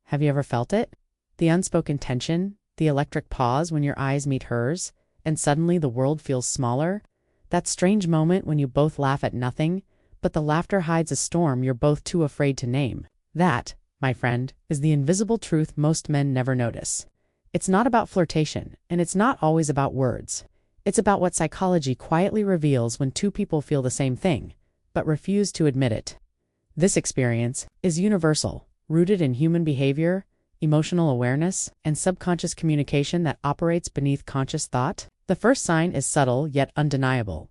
Have you ever felt it? The unspoken tension, the electric pause when your eyes meet hers, and suddenly the world feels smaller? That strange moment when you both laugh at nothing, but the laughter hides a storm you're both too afraid to name. That, my friend, is the invisible truth most men never notice. It's not about flirtation, and it's not always about words. It's about what psychology quietly reveals when two people feel the same thing, but refuse to admit it. This experience is universal, rooted in human behavior, emotional awareness, and subconscious communication that operates beneath conscious thought. The first sign is subtle yet undeniable.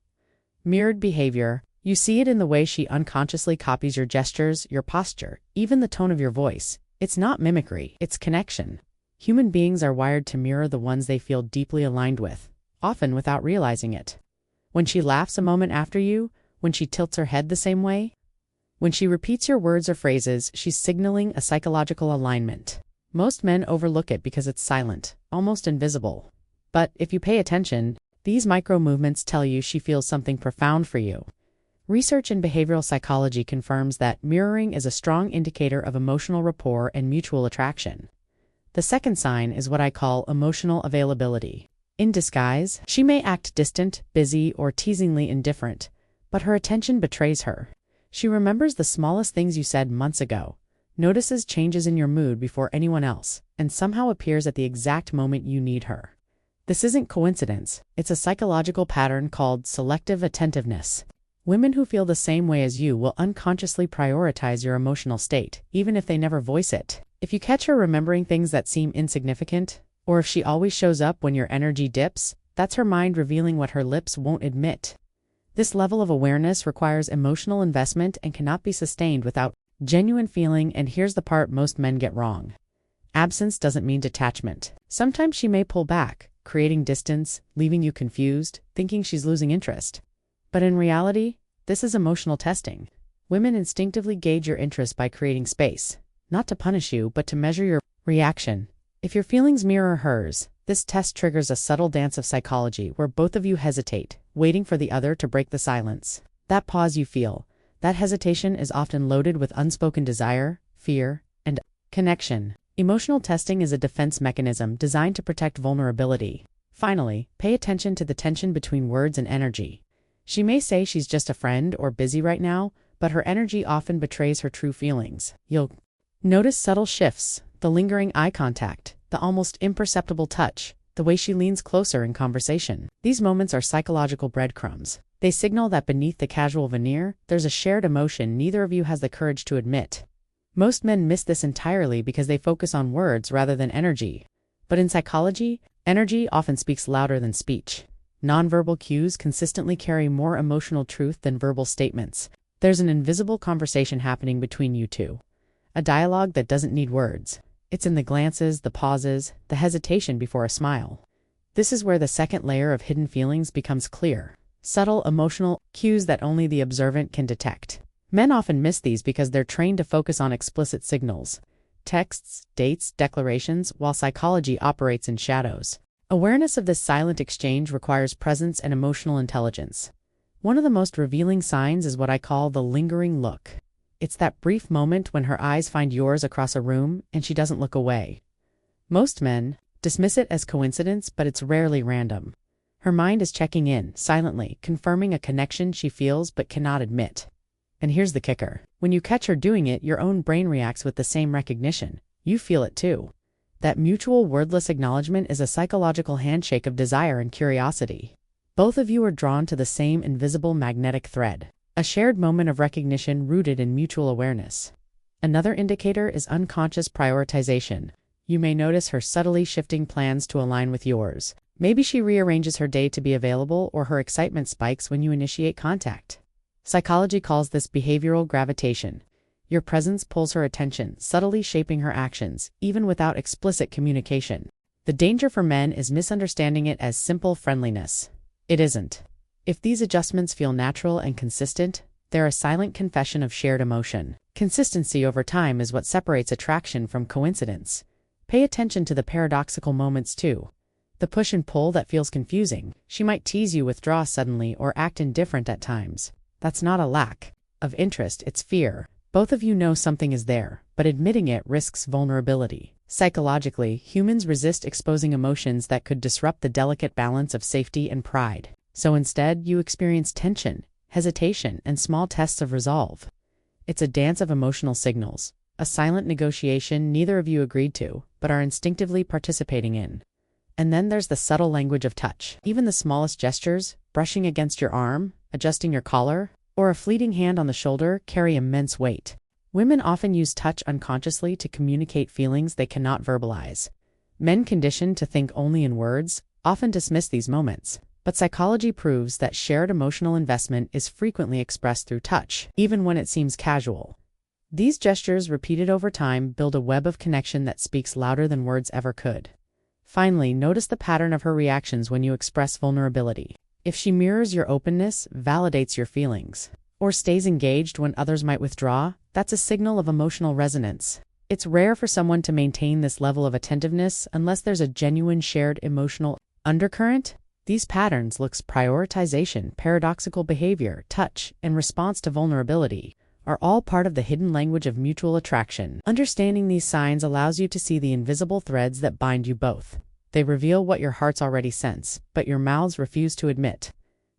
Mirrored behavior. You see it in the way she unconsciously copies your gestures, your posture, even the tone of your voice. It's not mimicry, it's connection. Human beings are wired to mirror the ones they feel deeply aligned with, often without realizing it. When she laughs a moment after you, when she tilts her head the same way, when she repeats your words or phrases, she's signaling a psychological alignment. Most men overlook it because it's silent, almost invisible. But if you pay attention, these micro movements tell you she feels something profound for you. Research in behavioral psychology confirms that mirroring is a strong indicator of emotional rapport and mutual attraction. The second sign is what I call emotional availability. In disguise, she may act distant, busy, or teasingly indifferent, but her attention betrays her. She remembers the smallest things you said months ago, notices changes in your mood before anyone else, and somehow appears at the exact moment you need her. This isn't coincidence, it's a psychological pattern called selective attentiveness. Women who feel the same way as you will unconsciously prioritize your emotional state, even if they never voice it. If you catch her remembering things that seem insignificant, or if she always shows up when your energy dips, that's her mind revealing what her lips won't admit. This level of awareness requires emotional investment and cannot be sustained without genuine feeling, and here's the part most men get wrong. Absence doesn't mean detachment. Sometimes she may pull back, creating distance, leaving you confused, thinking she's losing interest. But in reality, this is emotional testing. Women instinctively gauge your interest by creating space, not to punish you, but to measure your reaction. If your feelings mirror hers, this test triggers a subtle dance of psychology where both of you hesitate, waiting for the other to break the silence. That pause you feel, that hesitation is often loaded with unspoken desire, fear, and connection. Emotional testing is a defense mechanism designed to protect vulnerability. Finally, pay attention to the tension between words and energy. She may say she's just a friend or busy right now, but her energy often betrays her true feelings. You'll notice subtle shifts, the lingering eye contact, the almost imperceptible touch, the way she leans closer in conversation. These moments are psychological breadcrumbs. They signal that beneath the casual veneer, there's a shared emotion neither of you has the courage to admit. Most men miss this entirely because they focus on words rather than energy. But in psychology, energy often speaks louder than speech. Nonverbal cues consistently carry more emotional truth than verbal statements. There's an invisible conversation happening between you two. A dialogue that doesn't need words. It's in the glances, the pauses, the hesitation before a smile. This is where the second layer of hidden feelings becomes clear. Subtle emotional cues that only the observant can detect. Men often miss these because they're trained to focus on explicit signals. Texts, dates, declarations, while psychology operates in shadows. Awareness of this silent exchange requires presence and emotional intelligence. One of the most revealing signs is what I call the lingering look. It's that brief moment when her eyes find yours across a room and she doesn't look away. Most men dismiss it as coincidence, but it's rarely random. Her mind is checking in, silently, confirming a connection she feels but cannot admit. And here's the kicker. When you catch her doing it, your own brain reacts with the same recognition. You feel it too. That mutual wordless acknowledgement is a psychological handshake of desire and curiosity. Both of you are drawn to the same invisible magnetic thread, a shared moment of recognition rooted in mutual awareness. Another indicator is unconscious prioritization. You may notice her subtly shifting plans to align with yours. Maybe she rearranges her day to be available, or her excitement spikes when you initiate contact. Psychology calls this behavioral gravitation. Your presence pulls her attention, subtly shaping her actions, even without explicit communication. The danger for men is misunderstanding it as simple friendliness. It isn't. If these adjustments feel natural and consistent, they're a silent confession of shared emotion. Consistency over time is what separates attraction from coincidence. Pay attention to the paradoxical moments too. The push and pull that feels confusing. She might tease you, withdraw suddenly, or act indifferent at times. That's not a lack of interest, it's fear. Both of you know something is there, but admitting it risks vulnerability. Psychologically, humans resist exposing emotions that could disrupt the delicate balance of safety and pride. So instead, you experience tension, hesitation, and small tests of resolve. It's a dance of emotional signals, a silent negotiation neither of you agreed to, but are instinctively participating in. And then there's the subtle language of touch. Even the smallest gestures, brushing against your arm, adjusting your collar, or a fleeting hand on the shoulder carry immense weight. Women often use touch unconsciously to communicate feelings they cannot verbalize. Men conditioned to think only in words often dismiss these moments, but psychology proves that shared emotional investment is frequently expressed through touch, even when it seems casual. These gestures, repeated over time, build a web of connection that speaks louder than words ever could. Finally, notice the pattern of her reactions when you express vulnerability. If she mirrors your openness, validates your feelings, or stays engaged when others might withdraw, that's a signal of emotional resonance. It's rare for someone to maintain this level of attentiveness unless there's a genuine shared emotional undercurrent. These patterns looks prioritization, paradoxical behavior, touch, and response to vulnerability are all part of the hidden language of mutual attraction. Understanding these signs allows you to see the invisible threads that bind you both. They reveal what your hearts already sense, but your mouths refuse to admit.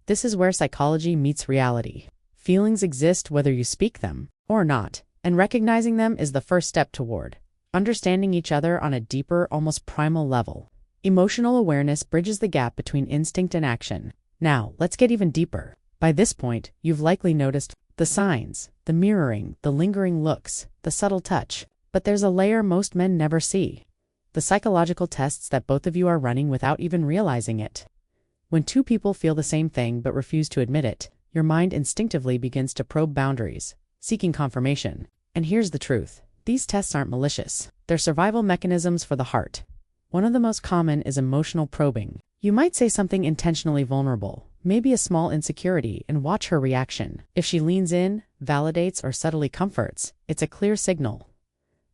This is where psychology meets reality. Feelings exist whether you speak them or not, and recognizing them is the first step toward understanding each other on a deeper, almost primal level. Emotional awareness bridges the gap between instinct and action. Now, let's get even deeper. By this point, you've likely noticed the signs, the mirroring, the lingering looks, the subtle touch. But there's a layer most men never see. The psychological tests that both of you are running without even realizing it. When two people feel the same thing but refuse to admit it, your mind instinctively begins to probe boundaries, seeking confirmation. And here's the truth. These tests aren't malicious. They're survival mechanisms for the heart. One of the most common is emotional probing. You might say something intentionally vulnerable, maybe a small insecurity, and watch her reaction. If she leans in, validates, or subtly comforts, it's a clear signal.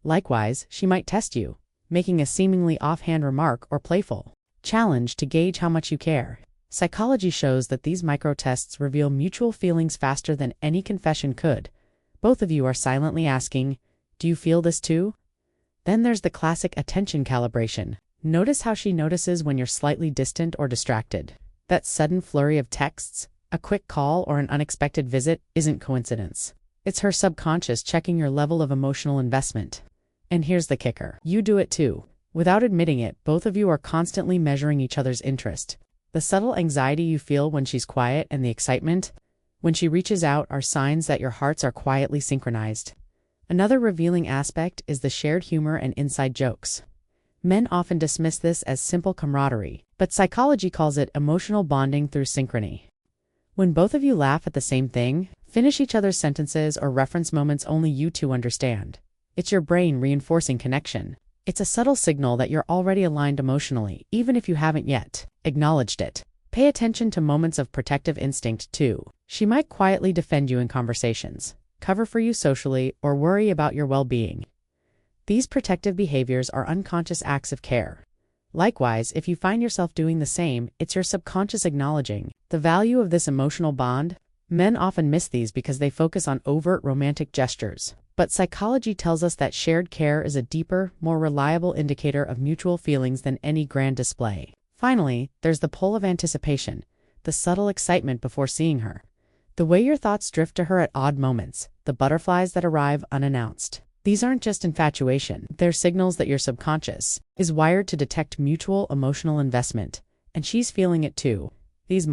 Likewise, she might test you, making a seemingly offhand remark or playful challenge to gauge how much you care. Psychology shows that these micro-tests reveal mutual feelings faster than any confession could. Both of you are silently asking, "Do you feel this too?" Then there's the classic attention calibration. Notice how she notices when you're slightly distant or distracted. That sudden flurry of texts, a quick call, or an unexpected visit isn't coincidence. It's her subconscious checking your level of emotional investment. And here's the kicker. You do it too. Without admitting it, both of you are constantly measuring each other's interest. The subtle anxiety you feel when she's quiet and the excitement when she reaches out are signs that your hearts are quietly synchronized. Another revealing aspect is the shared humor and inside jokes. Men often dismiss this as simple camaraderie, but psychology calls it emotional bonding through synchrony. When both of you laugh at the same thing, finish each other's sentences, or reference moments only you two understand, it's your brain reinforcing connection. It's a subtle signal that you're already aligned emotionally, even if you haven't yet acknowledged it. Pay attention to moments of protective instinct, too. She might quietly defend you in conversations, cover for you socially, or worry about your well-being. These protective behaviors are unconscious acts of care. Likewise, if you find yourself doing the same, it's your subconscious acknowledging the value of this emotional bond. Men often miss these because they focus on overt romantic gestures. But psychology tells us that shared care is a deeper, more reliable indicator of mutual feelings than any grand display. Finally, there's the pull of anticipation, the subtle excitement before seeing her. The way your thoughts drift to her at odd moments, the butterflies that arrive unannounced. These aren't just infatuation, they're signals that your subconscious is wired to detect mutual emotional investment, and she's feeling it too. These